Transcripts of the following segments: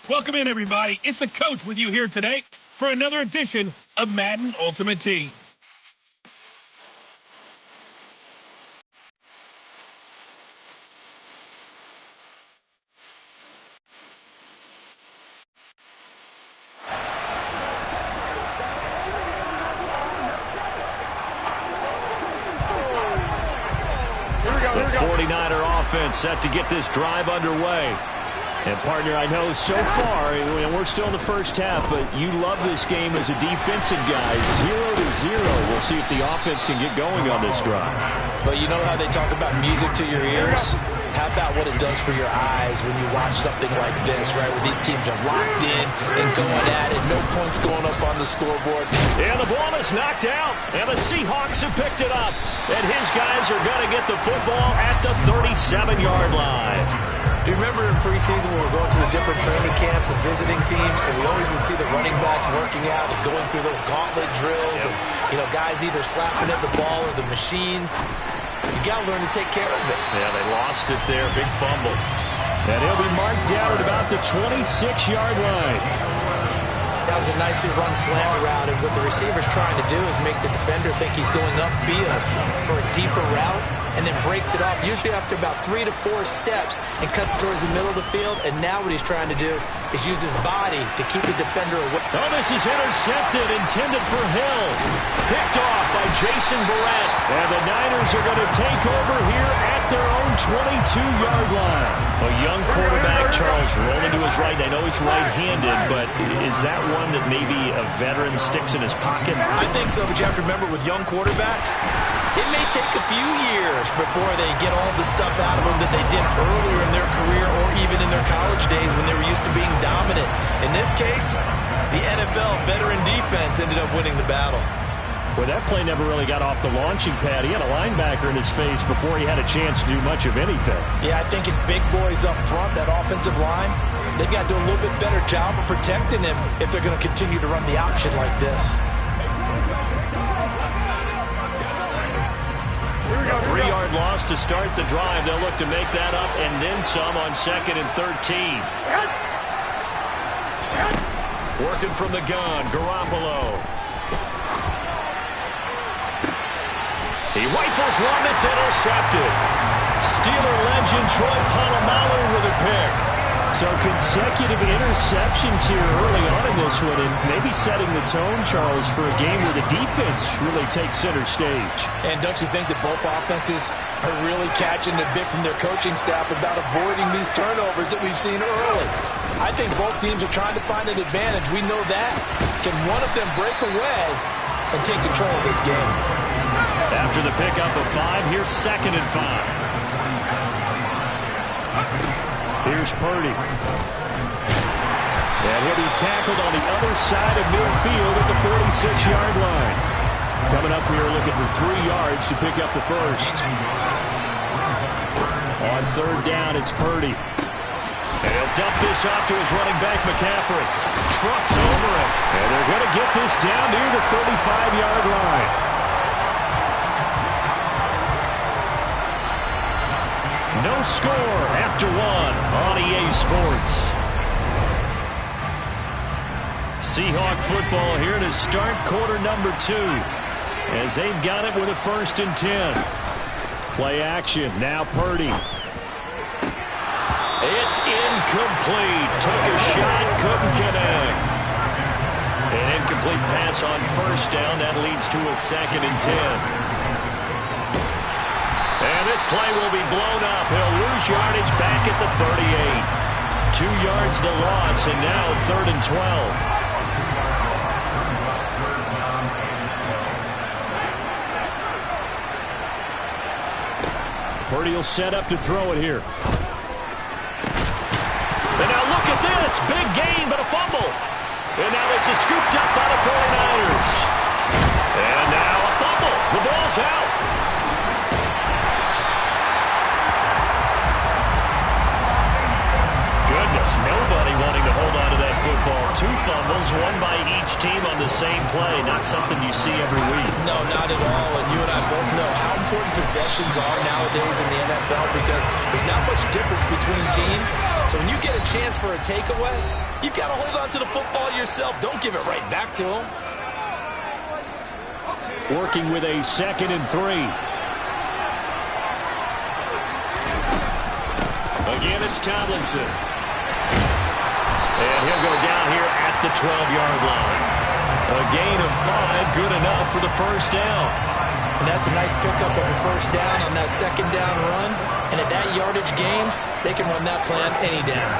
Welcome in, everybody. It's the coach with you here today for another edition of Madden Ultimate Team. The 49er offense set to get this drive underway. And, partner, I know so far, we're still in the first half, but you love this game as a defensive guy. 0-0. We'll see if the offense can get going on this drive. But you know how they talk about music to your ears? How about what it does for your eyes when you watch something like this, right, where these teams are locked in and going at it, no points going up on the scoreboard. And the ball is knocked out, and the Seahawks have picked it up. And his guys are going to get the football at the 37-yard line. Do you remember in preseason when we were going to the different training camps and visiting teams, and we always would see the running backs working out and going through those gauntlet drills, and, guys either slapping at the ball or the machines? You got to learn to take care of it. Yeah, they lost it there. Big fumble. And he'll be marked down at about the 26-yard line. That was a nicely run slant route, and what the receiver's trying to do is make the defender think he's going upfield for a deeper route, and then breaks it off, usually after about 3 to 4 steps, and cuts towards the middle of the field. And now what he's trying to do is use his body to keep the defender away. Oh, this is intercepted, intended for Hill. Picked off by Jason Verrett. And the Niners are going to take over here at their own 22-yard line. A young quarterback, Charles, rolling to his right. I know he's right-handed, but is that one that maybe a veteran sticks in his pocket? I think so, but you have to remember with young quarterbacks, it may take a few years before they get all the stuff out of them that they did earlier in their career or even in their college days when they were used to being dominant. In this case, the NFL veteran defense ended up winning the battle. Well, that play never really got off the launching pad. He had a linebacker in his face before he had a chance to do much of anything. Yeah, I think his big boys up front, that offensive line, they've got to do a little bit better job of protecting him if they're going to continue to run the option like this. A 3-yard loss to start the drive. They'll look to make that up and then some on 2nd and 13. Working from the gun, Garoppolo. He rifles one that's intercepted. Steeler legend Troy Polamalu with a pick. So consecutive interceptions here early on in this one, and maybe setting the tone, Charles, for a game where the defense really takes center stage. And don't you think that both offenses are really catching the bit from their coaching staff about avoiding these turnovers that we've seen early? I think both teams are trying to find an advantage. We know that. Can one of them break away and take control of this game? After the pickup of 5, here's 2nd and 5. Here's Purdy. And he'll be tackled on the other side of midfield at the 46-yard line. Coming up here looking for 3 yards to pick up the first. On 3rd down, it's Purdy. And he'll dump this off to his running back, McCaffrey. Trucks over it. And they're going to get this down near the 35-yard line. No score after 1 on EA Sports. Seahawk football here to start quarter number 2 as they've got it with a 1st and 10. Play action. Now Purdy. It's incomplete. Took a shot, couldn't connect. An incomplete pass on 1st down. That leads to a 2nd and 10. And this play will be blown up. He'll lose yardage back at the 38. 2 yards the loss, and now 3rd and 12. Purdy will set up to throw it here. And now look at this. Big gain, but a fumble. And now this is scooped up by the 49ers. And now a fumble. The ball's out. Nobody wanting to hold on to that football. 2 fumbles, 1 by each team on the same play. Not something you see every week. No, not at all. And you and I both know how important possessions are nowadays in the NFL because there's not much difference between teams. So when you get a chance for a takeaway, you've got to hold on to the football yourself. Don't give it right back to them. Working with a 2nd and 3. Again, it's Tomlinson. And he'll go down here at the 12-yard line. A gain of 5, good enough for the first down. And that's a nice pickup of a first down on that 2nd down run. And at that yardage gained, they can run that plan any down.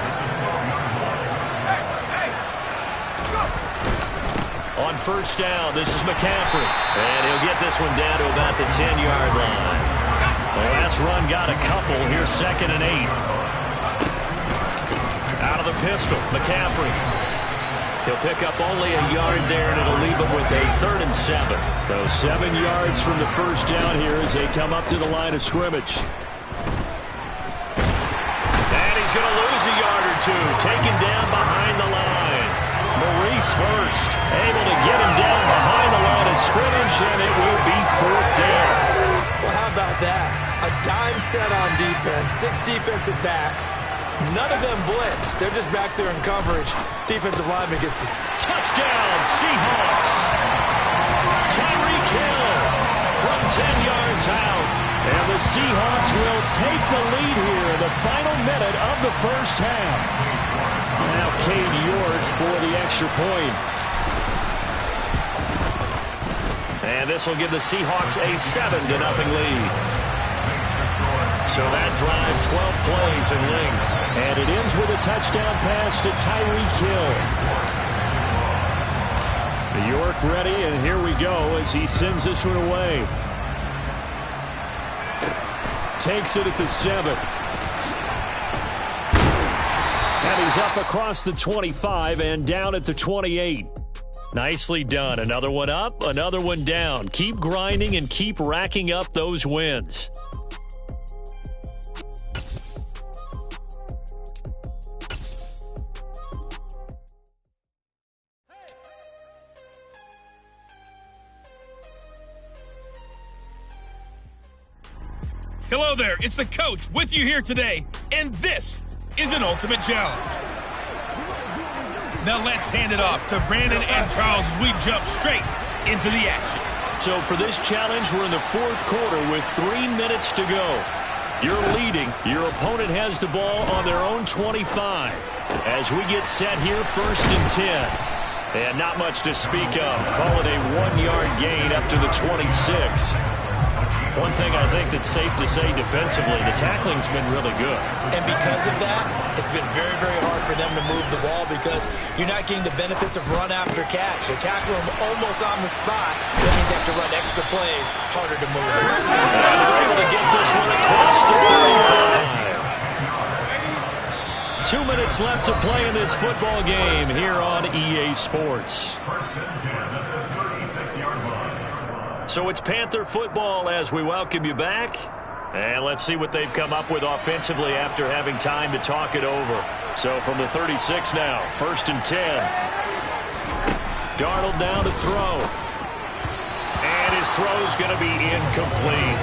On first down, this is McCaffrey. And he'll get this one down to about the 10-yard line. The last run got a couple. Here's 2nd and 8. Out of the pistol, McCaffrey. He'll pick up only a yard there, and it'll leave him with a 3rd and 7. So 7 yards from the first down here as they come up to the line of scrimmage. And he's going to lose a yard or two. Taken down behind the line. Maurice Hurst able to get him down behind the line of scrimmage, and it will be 4th down. Well, how about that? A dime set on defense, 6 defensive backs. None of them blitz. They're just back there in coverage. Defensive lineman gets the touchdown, Seahawks. Tyreek Hill from 10 yards out. And the Seahawks will take the lead here in the final minute of the first half. Now Cade York for the extra point. And this will give the Seahawks a 7-0 lead. So that drive, 12 plays in length. And it ends with a touchdown pass to Tyreek Hill. York ready, and here we go as he sends this one away. Takes it at the 7. And he's up across the 25 and down at the 28. Nicely done. Another one up, another one down. Keep grinding and keep racking up those wins. Hello there, it's the coach with you here today, and this is an Ultimate Challenge. Now let's hand it off to Brandon and Charles as we jump straight into the action. So for this challenge, we're in the 4th quarter with 3 minutes to go. You're leading. Your opponent has the ball on their own 25. As we get set here, 1st and 10. And not much to speak of. Call it a 1-yard gain up to the 26. One thing I think that's safe to say defensively, the tackling's been really good. And because of that, it's been very, very hard for them to move the ball because you're not getting the benefits of run after catch. They tackle them almost on the spot. That means they have to run extra plays, harder to move it. And they're able to get this one across the 35. 2 minutes left to play in this football game here on EA Sports. So it's Panther football as we welcome you back. And let's see what they've come up with offensively after having time to talk it over. So from the 36 now, 1st and 10. Darnold down to throw. And his throw's going to be incomplete.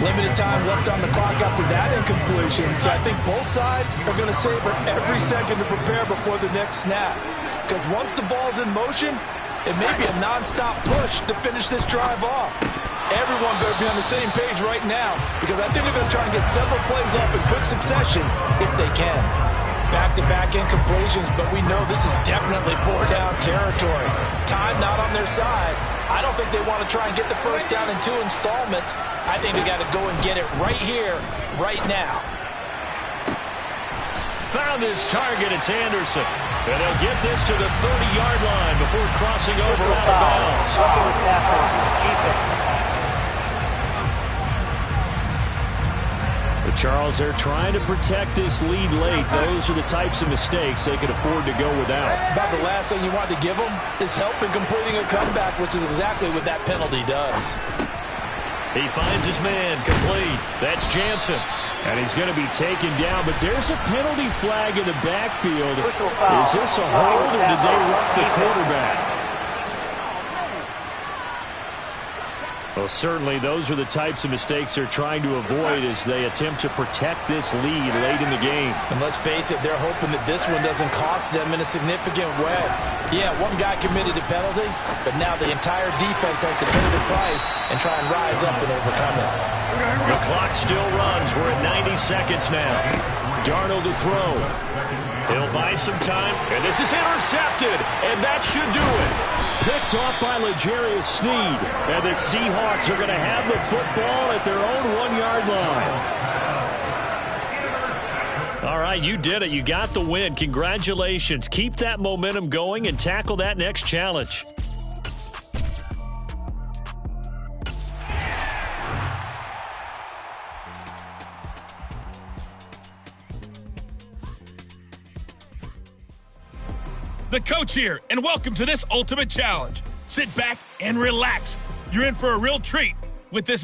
Limited time left on the clock after that incompletion. So I think both sides are going to savor every second to prepare before the next snap. Because once the ball's in motion, it may be a non-stop push to finish this drive off. Everyone better be on the same page right now because I think they're going to try and get several plays off in quick succession if they can. Back-to-back incompletions, but we know this is definitely 4-down territory. Time not on their side. I don't think they want to try and get the first down in 2 installments. I think they got to go and get it right here, right now. Found his target. It's Anderson. And they'll get this to the 30-yard line before crossing over out of bounds. But Charles, they're trying to protect this lead late. Those are the types of mistakes they can afford to go without. About the last thing you want to give them is help in completing a comeback, which is exactly what that penalty does. He finds his man complete. That's Jansen. And he's going to be taken down, but there's a penalty flag in the backfield. Is this a hold, or did they rough the quarterback? Well, certainly those are the types of mistakes they're trying to avoid as they attempt to protect this lead late in the game. And let's face it, they're hoping that this one doesn't cost them in a significant way. Yeah, one guy committed a penalty, but now the entire defense has to pay the price and try and rise up and overcome it. The clock still runs. We're at 90 seconds now. Darnold to throw. He'll buy some time, and this is intercepted, and that should do it. Picked off by L'Jarius Sneed, and the Seahawks are going to have the football at their own 1-yard line. All right, you did it. You got the win. Congratulations. Keep that momentum going and tackle that next challenge. The coach here, and welcome to this Ultimate Challenge. Sit back and relax. You're in for a real treat with this